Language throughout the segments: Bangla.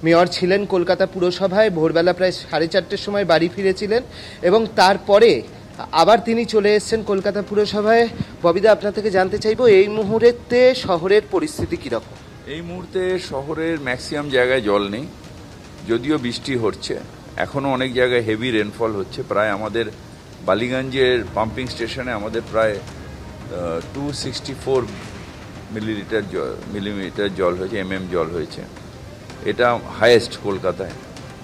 মেয়র ছিলেন কলকাতা পুরসভায়, ভোরবেলা প্রায় 4:30টার সময় বাড়ি ফিরেছিলেন এবং তারপরে আবার তিনি চলে এসেছেন কলকাতা পুরসভায়। ববিদা, আপনার থেকে জানতে চাইবো এই মুহূর্তে শহরের পরিস্থিতি কীরকম? এই মুহূর্তে শহরের ম্যাক্সিমাম জায়গায় জল নেই, যদিও বৃষ্টি হচ্ছে। এখনও অনেক জায়গায় হেভি রেনফল হচ্ছে। প্রায় আমাদের বালিগঞ্জের পাম্পিং স্টেশনে আমাদের প্রায় 264 মিলিমিটার জল হয়েছে, জল হয়েছে। এটা হাইয়েস্ট কলকাতায়।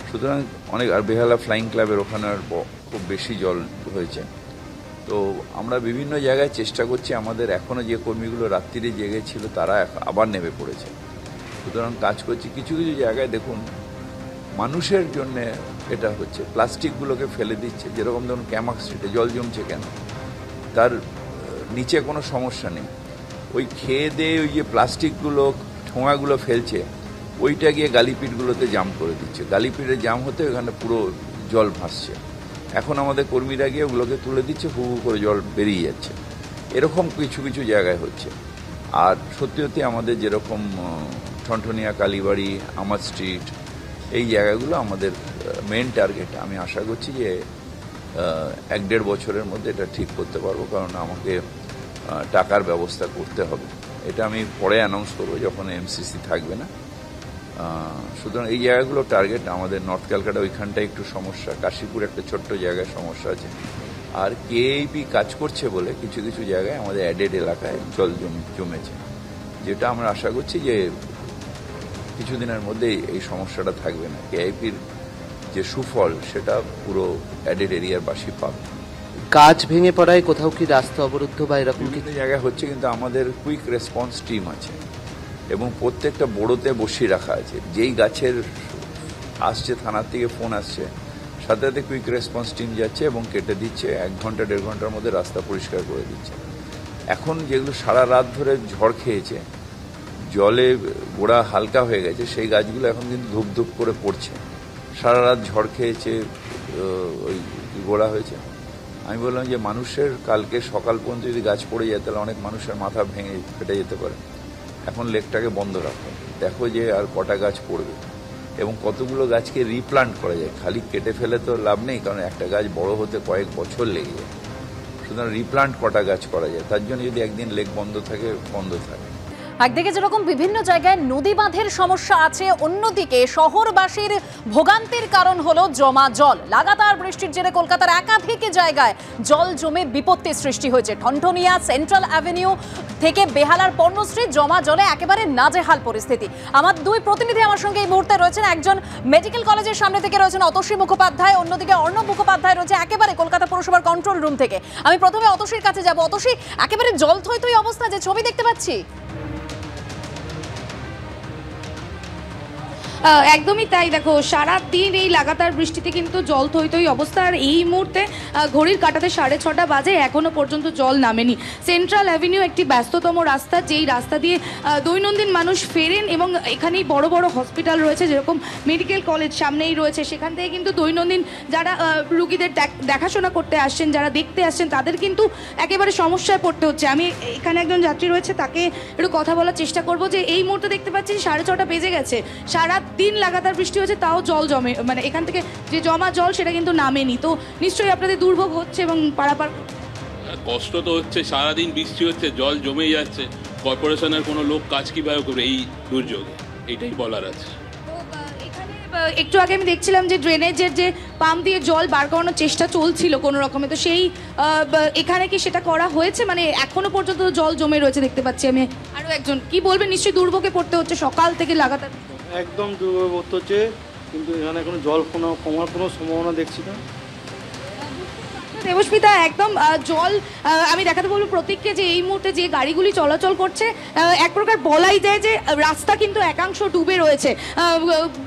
সুতরাং অনেক, আর বেহালা ফ্লাইং ক্লাবের ওখানে খুব বেশি জল হয়েছে। তো আমরা বিভিন্ন জায়গায় চেষ্টা করছি, আমাদের এখনও যে কর্মীগুলো রাত্রিরে জেগেছিল তারা আবার নেমে পড়েছে। সুতরাং কাজ করছি। কিছু কিছু জায়গায় দেখুন মানুষের জন্যে এটা হচ্ছে, প্লাস্টিকগুলোকে ফেলে দিচ্ছে। যেরকম ধরুন ক্যামাক স্ট্রিটে জল জমছে কেন, তার নিচে কোনো সমস্যা নেই, ওই খেয়ে দিয়ে ওই যে প্লাস্টিকগুলো ঠোঙাগুলো ফেলছে ওইটা গিয়ে গালিপিটগুলোতে জাম করে দিচ্ছে। গালিপিটে জাম হতে ওখানে পুরো জল ভাসছে। এখন আমাদের কর্মীরা গিয়ে ওগুলোকে তুলে দিচ্ছে, হু হু করে জল বেরিয়ে যাচ্ছে। এরকম কিছু কিছু জায়গায় হচ্ছে। আর সত্যি সত্যি আমাদের যেরকম ঠনঠনিয়া, কালীবাড়ি, আমার স্ট্রিট, এই জায়গাগুলো আমাদের মেন টার্গেট। আমি আশা করছি যে 1-1.5 বছরের মধ্যে এটা ঠিক করতে পারবো, কারণ আমাকে টাকার ব্যবস্থা করতে হবে। এটা আমি পরে অ্যানাউন্স করবো যখন এমসিসি থাকবে না। সুতরাং এই জায়গাগুলো টার্গেট। আমাদের নর্থ ক্যালকাটা ওইখানটায় একটু সমস্যা, কাশীপুর একটা ছোট্ট জায়গায় সমস্যা আছে। আর কেএইপি কাজ করছে বলে কিছু কিছু জায়গায় আমাদের অ্যাডেড এলাকায় জল জমেছে, যেটা আমরা আশা করছি যে কিছুদিনের মধ্যেই এই সমস্যাটা থাকবে না। কেআইপির যে সুফল সেটা পুরো অ্যাডেড এরিয়ার বাসী পাবে। গাছ ভেঙে পড়ায় কোথাও কি রাস্তা অবরুদ্ধ বা এরকম বিভিন্ন জায়গায় হচ্ছে, কিন্তু আমাদের কুইক রেসপন্স টিম আছে এবং প্রত্যেকটা বোড়োতে বসিয়ে রাখা আছে। যেই গাছের আসছে, থানার থেকে ফোন আসছে, সাথে সাথে কুইক রেসপন্স টিম যাচ্ছে এবং কেটে দিচ্ছে। 1 ঘন্টা 1.5 ঘন্টার মধ্যে রাস্তা পরিষ্কার করে দিচ্ছে। এখন যেগুলো সারা রাত ধরে ঝড় খেয়েছে, জলে গোড়া হালকা হয়ে গেছে, সেই গাছগুলো এখন কিন্তু ধূপ ধূপ করে পড়ছে। সারা রাত ঝড় খেয়েছে, ওই গোড়া হয়েছে। আমি বললাম যে মানুষের কালকে সকাল পর্যন্ত যদি গাছ পড়ে যায় তাহলে অনেক মানুষের মাথা ভেঙে ফেটে যেতে পারে। এখন লেকটাকে বন্ধ রাখো, দেখো যে আর কটা গাছ পড়বে এবং কতগুলো গাছকে রিপ্লান্ট করা যায়। খালি কেটে ফেলে তো লাভ নেই, কারণ একটা গাছ বড় হতে কয়েক বছর লেগে যায়। সুতরাং রিপ্লান্ট কটা গাছ করা যায়, তার জন্য যদি একদিন লেক বন্ধ থাকে, বন্ধ থাকে। একদিকে যেরকম বিভিন্ন জায়গায় নদী বাঁধের সমস্যা আছে, অন্যদিকে শহরবাসীর ভোগান্তির কারণ হলো জমা জল। লাগাতার বৃষ্টির জেরে কলকাতার একাধিক জায়গায় জল জমে বিপত্তির সৃষ্টি হয়েছে। ঠনঠনিয়া, সেন্ট্রাল অ্যাভিনিউ থেকে বেহালার পর্ণশ্রী, জমা জলে একেবারে নাজেহাল পরিস্থিতি। আমার দুই প্রতিনিধি আমার সঙ্গে এই মুহূর্তে রয়েছেন। একজন মেডিকেল কলেজের সামনে থেকে রয়েছেন অতসী মুখোপাধ্যায়, অন্যদিকে অর্ণব মুখোপাধ্যায় রয়েছে একেবারে কলকাতা পৌরসভার কন্ট্রোল রুম থেকে। আমি প্রথমে অতসীর কাছে যাব। অতসী, একেবারে জল থই থই অবস্থা, যে ছবি দেখতে পাচ্ছি। একদমই তাই। দেখো, সারাদিন এই লাগাতার বৃষ্টিতে কিন্তু জল থই থই অবস্থা। আর এই মুহূর্তে ঘড়ির কাঁটাতে 6:30 বাজে, এখনো পর্যন্ত জল নামেনি। সেন্ট্রাল অ্যাভিনিউ একটি ব্যস্ততম রাস্তা, যেই রাস্তা দিয়ে দৈনন্দিন মানুষ ফেরেন এবং এখানেই বড় বড় হসপিটাল রয়েছে, যেরকম মেডিকেল কলেজ সামনেই রয়েছে। সেখান থেকে কিন্তু দৈনন্দিন যারা রুগীদের দেখাশোনা করতে আসছেন, যারা দেখতে আসছেন, তাদের কিন্তু একেবারে সমস্যায় পড়তে হচ্ছে। আমি এখানে একজন যাত্রী রয়েছে, তাকে একটু কথা বলার চেষ্টা করব। যে এই মুহূর্তে দেখতে পাচ্ছি 6:30 বেজে গেছে, সারা দিন লাগাতার বৃষ্টি হচ্ছে, তাও জল জমে, মানে এখান থেকে যে জমা জল সেটা কিন্তু নামেনি। তো নিশ্চয়ই আপনাদের দুর্ভোগ হচ্ছে এবং পারাপার কষ্ট তো হচ্ছে। সারাদিন বৃষ্টি হচ্ছে, জল জমে যাচ্ছে। কর্পোরেশনের কোনো লোক কাজ কিভাবে করবে এই দুর্যোগে, এটাই বলার আছে। একটু আগে আমি দেখছিলাম যে ড্রেনেজের যে পাম্প দিয়ে জল বার করানোর চেষ্টা চলছিল কোনো রকমে, তো সেই এখানে কি সেটা করা হয়েছে? মানে এখনো পর্যন্ত জল জমে রয়েছে দেখতে পাচ্ছি আমি। আরও একজন, কি বলবেন? নিশ্চয়ই দুর্ভোগে পড়তে হচ্ছে সকাল থেকে লাগাতার। একদম দুর্ভোগ পড়তে হচ্ছে, কিন্তু এখানে কোনো জল কমার কোনো সম্ভাবনা দেখছি না। দেবস্মিতা, একদম জল আমি দেখাতে বলবো প্রতীককে যে এই মুহূর্তে যে গাড়িগুলি চলাচল করছে, এক প্রকার বলাই যায় যে রাস্তা কিন্তু একাংশ ডুবে রয়েছে।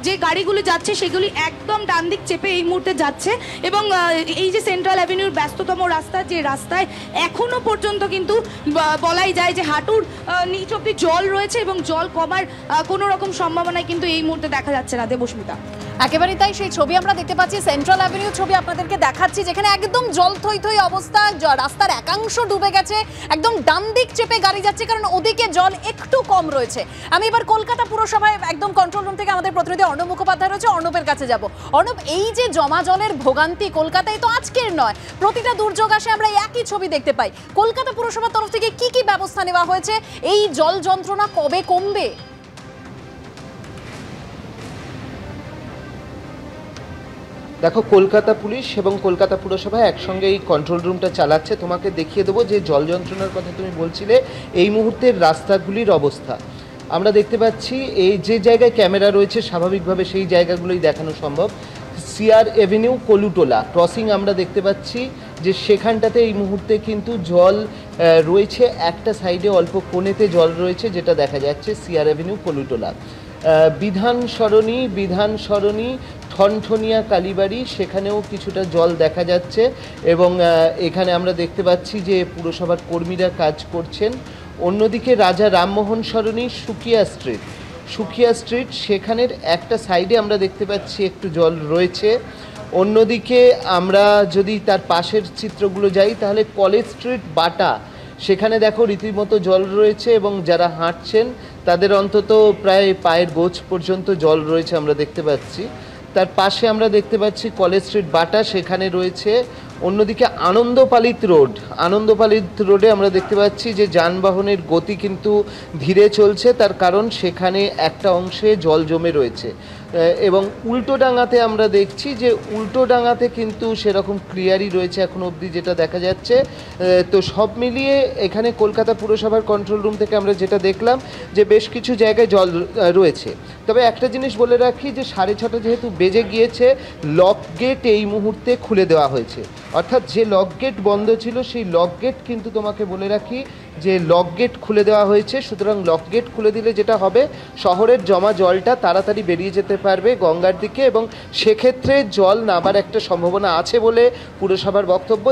যে গাড়িগুলি যাচ্ছে সেগুলি একদম ডান দিক চেপে এই মুহূর্তে যাচ্ছে এবং এই যে সেন্ট্রাল অ্যাভিনিউর ব্যস্ততম রাস্তা, যে রাস্তায় এখনো পর্যন্ত কিন্তু বলাই যায় যে হাঁটুর নিচ অব্দি জল রয়েছে এবং জল কমার কোনো রকম সম্ভাবনাই কিন্তু এই মুহূর্তে দেখা যাচ্ছে না। দেবস্মিতা, একেবারেই তাই, সেই ছবি আমরা দেখতে পাচ্ছি, সেন্ট্রাল অ্যাভিনিউ ছবি আপনাদেরকে দেখাচ্ছি, যেখানে একদম জল থই থই অবস্থা, রাস্তার একাংশ ডুবে গেছে, একদম ডান দিক চেপে গাড়ি যাচ্ছে কারণ ওদিকে জল একটু কম রয়েছে। আমি এবার কলকাতা পুরসভায় একদম কন্ট্রোল রুম থেকে আমাদের প্রতিনিধি অর্ণব মুখোপাধ্যায় রয়েছে, অর্ণবের কাছে যাব। অর্ণব, এই যে জমা জলের ভোগান্তি কলকাতায় তো আজকের নয়, প্রতিটা দুর্যোগ আসে আমরা একই ছবি দেখতে পাই। কলকাতা পুরসভার তরফ থেকে কি কি ব্যবস্থা নেওয়া হয়েছে? এই জল যন্ত্রণা কবে কমবে? দেখো, কলকাতা পুলিশ এবং কলকাতা পুরসভা একসঙ্গে এই কন্ট্রোল রুমটা চালাচ্ছে। তোমাকে দেখিয়ে দেবো যে জল যন্ত্রণার কথা তুমি বলছিলে, এই মুহূর্তের রাস্তাগুলির অবস্থা আমরা দেখতে পাচ্ছি। এই যে জায়গায় ক্যামেরা রয়েছে স্বাভাবিকভাবে সেই জায়গাগুলোই দেখানো সম্ভব। সিআর এভিনিউ কলুটোলা ক্রসিং আমরা দেখতে পাচ্ছি যে সেখানটাতে এই মুহূর্তে কিন্তু জল রয়েছে, একটা সাইডে অল্প কোণেতে জল রয়েছে যেটা দেখা যাচ্ছে সিআর এভিনিউ কলুটোলা। বিধান সরণি ঠনঠনিয়া কালীবাড়ি, সেখানেও কিছুটা জল দেখা যাচ্ছে এবং এখানে আমরা দেখতে পাচ্ছি যে পুরসভার কর্মীরা কাজ করছেন। অন্যদিকে রাজা রামমোহন সরণি সুখিয়া স্ট্রিট সেখানের একটা সাইডে আমরা দেখতে পাচ্ছি একটু জল রয়েছে। অন্যদিকে আমরা যদি তার পাশের চিত্রগুলো যাই তাহলে কলেজ স্ট্রিট বাটা, সেখানে দেখো রীতিমতো জল রয়েছে এবং যারা হাঁটছেন তাদের অন্তত প্রায় পায়ের গোছ পর্যন্ত জল রয়েছে আমরা দেখতে পাচ্ছি। তার পাশে আমরা দেখতে পাচ্ছি কলেজ স্ট্রিট বাটা, সেখানে রয়েছে। অন্যদিকে আনন্দপালিত রোডে আমরা দেখতে পাচ্ছি যে যানবাহনের গতি কিন্তু ধীরে চলছে, তার কারণ সেখানে একটা অংশে জল জমে রয়েছে। এবং উল্টোডাঙাতে আমরা দেখছি যে উল্টোডাঙাতে কিন্তু সেরকম ক্লিয়ারই রয়েছে এখন অবধি যেটা দেখা যাচ্ছে। তো সব মিলিয়ে এখানে কলকাতা পুরসভার কন্ট্রোল রুম থেকে আমরা যেটা দেখলাম যে বেশ কিছু জায়গায় জল রয়েছে। তবে একটা জিনিস বলে রাখি যে 6:30 যেহেতু বেজে গিয়েছে, লক গেট এই মুহূর্তে খুলে দেওয়া হয়েছে, অর্থাৎ যে লক গেট বন্ধ ছিল সেই লক গেট কিন্তু তোমাকে বলে রাখি যে লক গেট খুলে দেওয়া হয়েছে। সুতরাং লক গেট খুলে দিলে যেটা হবে, শহরের জমা জলটা তাড়াতাড়ি বেরিয়ে যেতে পারবে গঙ্গার দিকে এবং সেক্ষেত্রে জল নামার একটা সম্ভাবনা আছে বলে পুরসভার বক্তব্য।